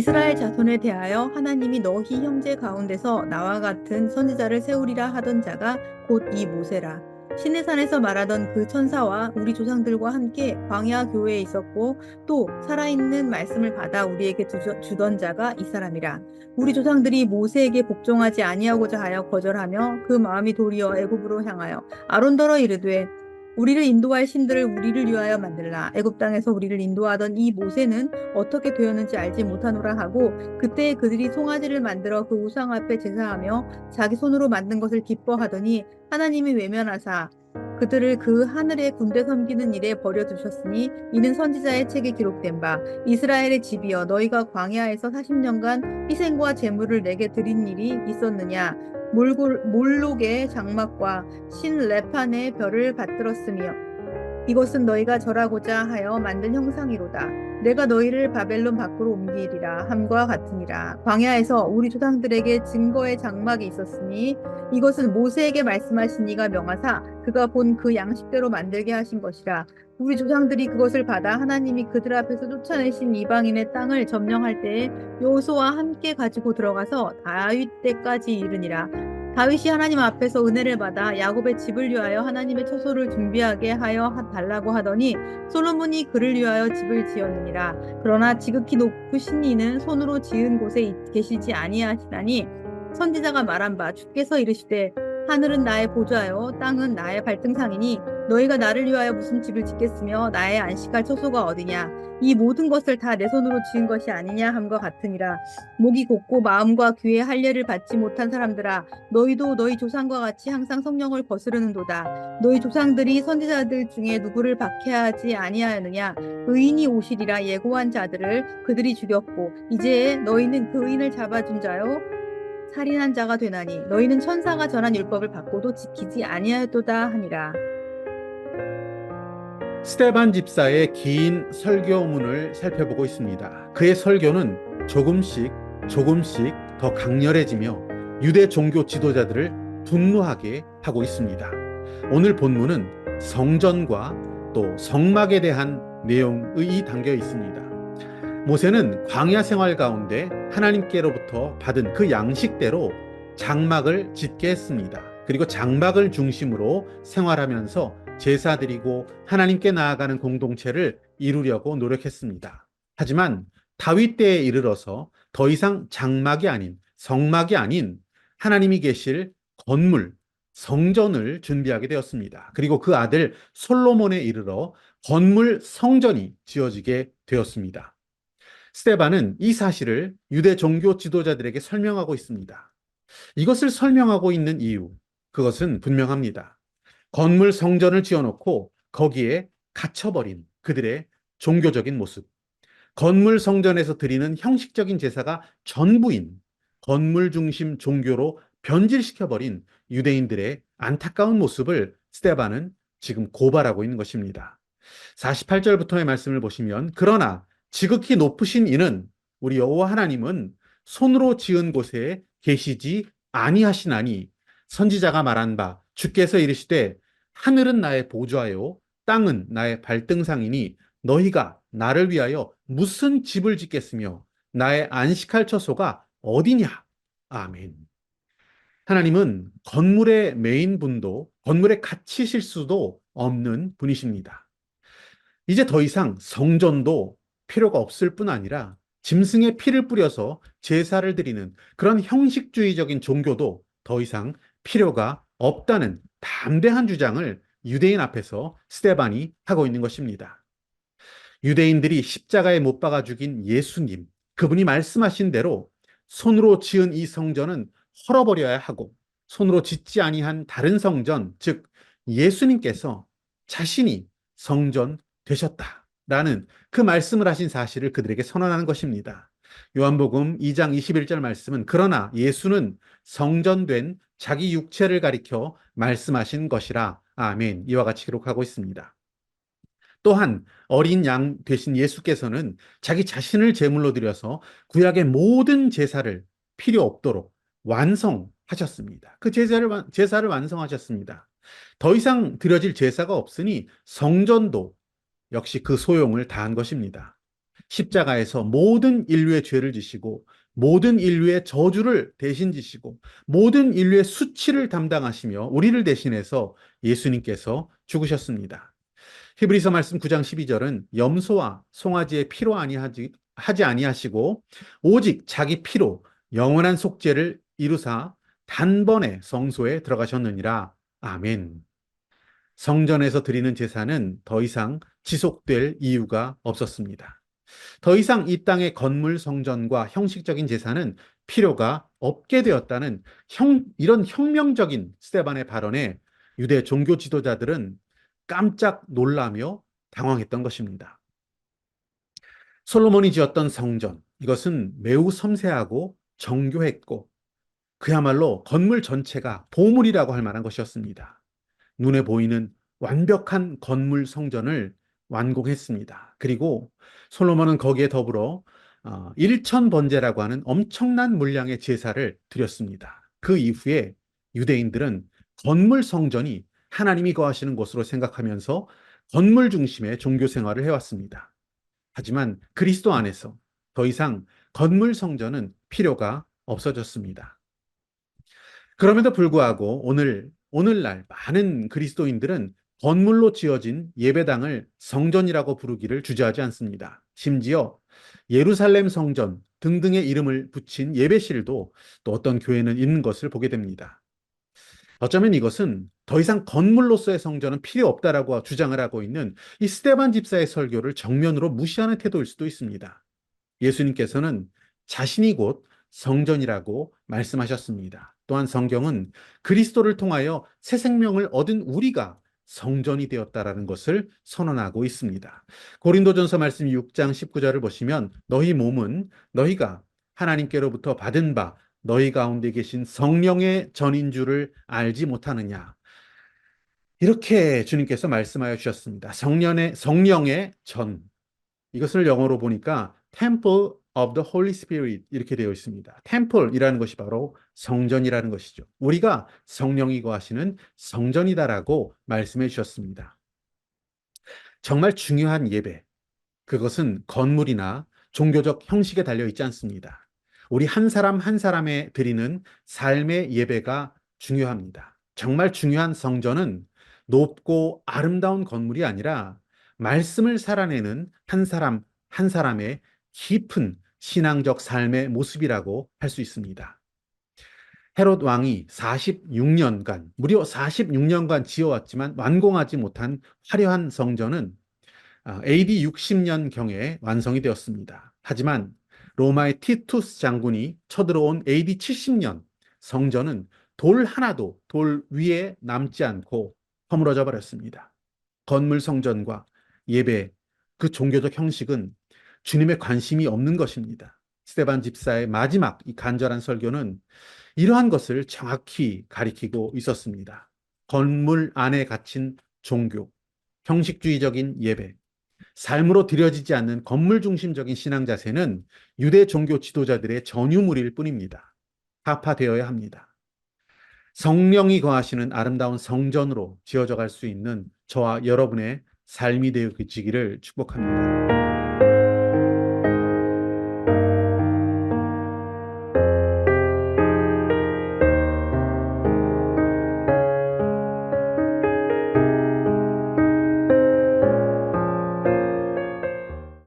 이스라엘 자손에 대하여 하나님이 너희 형제 가운데서 나와 같은 선지자를 세우리라 하던 자가 곧 이 모세라. 시내 산에서 말하던 그 천사와 우리 조상들과 함께 광야 교회에 있었고 또 살아있는 말씀을 받아 우리에게 주던 자가 이 사람이라. 우리 조상들이 모세에게 복종하지 아니하고자 하여 거절하며 그 마음이 도리어 애굽으로 향하여 아론더러 이르되 우리를 인도할 신들을 우리를 위하여 만들라. 애굽 땅에서 우리를 인도하던 이 모세는 어떻게 되었는지 알지 못하노라 하고 그때 그들이 송아지를 만들어 그 우상 앞에 제사하며 자기 손으로 만든 것을 기뻐하더니 하나님이 외면하사 그들을 그 하늘의 군대 섬기는 일에 버려두셨으니 이는 선지자의 책에 기록된 바 이스라엘의 집이여 너희가 광야에서 40년간 희생과 제물을 내게 드린 일이 있었느냐 몰록의 장막과 신 레판의 별을 받들었으며 이것은 너희가 절하고자 하여 만든 형상이로다. 내가 너희를 바벨론 밖으로 옮기리라 함과 같으니라. 광야에서 우리 조상들에게 증거의 장막이 있었으니 이것은 모세에게 말씀하신 이가 명하사 그가 본 그 양식대로 만들게 하신 것이라. 우리 조상들이 그것을 받아 하나님이 그들 앞에서 쫓아내신 이방인의 땅을 점령할 때에 여호수아와 함께 가지고 들어가서 다윗 때까지 이르니라. 다윗이 하나님 앞에서 은혜를 받아 야곱의 집을 위하여 하나님의 처소를 준비하게 하여 달라고 하더니 솔로몬이 그를 위하여 집을 지었느니라. 그러나 지극히 높으신 이는 손으로 지은 곳에 계시지 아니하시나니 선지자가 말한 바 주께서 이르시되 하늘은 나의 보좌요 땅은 나의 발등상이니 너희가 나를 위하여 무슨 집을 짓겠으며 나의 안식할 처소가 어디냐 이 모든 것을 다 내 손으로 지은 것이 아니냐 함과 같으니라. 목이 곧고 마음과 귀에 할례를 받지 못한 사람들아 너희도 너희 조상과 같이 항상 성령을 거스르는도다. 너희 조상들이 선지자들 중에 누구를 박해하지 아니하였느냐 의인이 오시리라 예고한 자들을 그들이 죽였고 이제 너희는 그 의인을 잡아준 자요 살인한 자가 되나니 너희는 천사가 전한 율법을 받고도 지키지 아니하였도다 하니라. 스데반 집사의 긴 설교문을 살펴보고 있습니다. 그의 설교는 조금씩 더 강렬해지며 유대 종교 지도자들을 분노하게 하고 있습니다. 오늘 본문은 성전과 또 성막에 대한 내용이 담겨 있습니다. 모세는 광야 생활 가운데 하나님께로부터 받은 그 양식대로 장막을 짓게 했습니다. 그리고 장막을 중심으로 생활하면서 제사드리고 하나님께 나아가는 공동체를 이루려고 노력했습니다. 하지만 다윗 때에 이르러서 더 이상 장막이 아닌 성막이 아닌 하나님이 계실 건물, 성전을 준비하게 되었습니다. 그리고 그 아들 솔로몬에 이르러 건물 성전이 지어지게 되었습니다. 스데반은 이 사실을 유대 종교 지도자들에게 설명하고 있습니다. 이것을 설명하고 있는 이유, 그것은 분명합니다. 건물 성전을 지어놓고 거기에 갇혀버린 그들의 종교적인 모습, 건물 성전에서 드리는 형식적인 제사가 전부인 건물 중심 종교로 변질시켜버린 유대인들의 안타까운 모습을 스데반은 지금 고발하고 있는 것입니다. 48절부터의 말씀을 보시면 그러나 지극히 높으신 이는 우리 여호와 하나님은 손으로 지은 곳에 계시지 아니하시나니 선지자가 말한 바 주께서 이르시되 하늘은 나의 보좌요 땅은 나의 발등상이니 너희가 나를 위하여 무슨 집을 짓겠으며 나의 안식할 처소가 어디냐. 아멘. 하나님은 건물의 메인분도 건물에 갇히실 수도 없는 분이십니다. 이제 더 이상 성전도 필요가 없을 뿐 아니라 짐승의 피를 뿌려서 제사를 드리는 그런 형식주의적인 종교도 더 이상 필요가 없다는 담대한 주장을 유대인 앞에서 스데반이 하고 있는 것입니다. 유대인들이 십자가에 못 박아 죽인 예수님, 그분이 말씀하신 대로 손으로 지은 이 성전은 헐어버려야 하고 손으로 짓지 아니한 다른 성전, 즉 예수님께서 자신이 성전 되셨다라는 그 말씀을 하신 사실을 그들에게 선언하는 것입니다. 요한복음 2장 21절 말씀은 그러나 예수는 성전된 자기 육체를 가리켜 말씀하신 것이라. 아멘. 이와 같이 기록하고 있습니다. 또한 어린 양 되신 예수께서는 자기 자신을 제물로 드려서 구약의 모든 제사를 필요 없도록 완성하셨습니다. 그 제사를 완성하셨습니다. 더 이상 드려질 제사가 없으니 성전도 역시 그 소용을 다한 것입니다. 십자가에서 모든 인류의 죄를 지시고 모든 인류의 저주를 대신 지시고 모든 인류의 수치를 담당하시며 우리를 대신해서 예수님께서 죽으셨습니다. 히브리서 말씀 9장 12절은 염소와 송아지의 피로 하지 아니하시고 오직 자기 피로 영원한 속죄를 이루사 단번에 성소에 들어가셨느니라. 아멘. 성전에서 드리는 제사는 더 이상 지속될 이유가 없었습니다. 더 이상 이 땅의 건물 성전과 형식적인 제사는 필요가 없게 되었다는 이런 혁명적인 스데반의 발언에 유대 종교 지도자들은 깜짝 놀라며 당황했던 것입니다. 솔로몬이 지었던 성전, 이것은 매우 섬세하고 정교했고 그야말로 건물 전체가 보물이라고 할 만한 것이었습니다. 눈에 보이는 완벽한 건물 성전을 완공했습니다. 그리고 솔로몬은 거기에 더불어 일천번제라고 하는 엄청난 물량의 제사를 드렸습니다. 그 이후에 유대인들은 건물 성전이 하나님이 거하시는 곳으로 생각하면서 건물 중심의 종교 생활을 해왔습니다. 하지만 그리스도 안에서 더 이상 건물 성전은 필요가 없어졌습니다. 그럼에도 불구하고 오늘날 많은 그리스도인들은 건물로 지어진 예배당을 성전이라고 부르기를 주저하지 않습니다. 심지어 예루살렘 성전 등등의 이름을 붙인 예배실도 또 어떤 교회는 있는 것을 보게 됩니다. 어쩌면 이것은 더 이상 건물로서의 성전은 필요 없다라고 주장을 하고 있는 이 스데반 집사의 설교를 정면으로 무시하는 태도일 수도 있습니다. 예수님께서는 자신이 곧 성전이라고 말씀하셨습니다. 또한 성경은 그리스도를 통하여 새 생명을 얻은 우리가 성전이 되었다라는 것을 선언하고 있습니다. 고린도전서 말씀 6장 19절을 보시면 너희 몸은 너희가 하나님께로부터 받은 바 너희 가운데 계신 성령의 전인 줄을 알지 못하느냐. 이렇게 주님께서 말씀하여 주셨습니다. 성령의 전. 이것을 영어로 보니까 Temple of the Holy Spirit 이렇게 되어 있습니다. Temple이라는 것이 바로 성전이라는 것이죠. 우리가 성령이 거하시는 성전이다라고 말씀해 주셨습니다. 정말 중요한 예배, 그것은 건물이나 종교적 형식에 달려 있지 않습니다. 우리 한 사람 한 사람에 드리는 삶의 예배가 중요합니다. 정말 중요한 성전은 높고 아름다운 건물이 아니라 말씀을 살아내는 한 사람 한 사람의 깊은 신앙적 삶의 모습이라고 할 수 있습니다. 헤롯 왕이 46년간, 무려 46년간 지어왔지만 완공하지 못한 화려한 성전은 AD 60년경에 완성이 되었습니다. 하지만 로마의 티투스 장군이 쳐들어온 AD 70년 성전은 돌 하나도 돌 위에 남지 않고 허물어져 버렸습니다. 건물 성전과 예배, 그 종교적 형식은 주님의 관심이 없는 것입니다. 스데반 집사의 마지막 이 간절한 설교는 이러한 것을 정확히 가리키고 있었습니다. 건물 안에 갇힌 종교, 형식주의적인 예배, 삶으로 들여지지 않는 건물 중심적인 신앙 자세는 유대 종교 지도자들의 전유물일 뿐입니다. 타파되어야 합니다. 성령이 거하시는 아름다운 성전으로 지어져 갈 수 있는 저와 여러분의 삶이 되어지기를 축복합니다.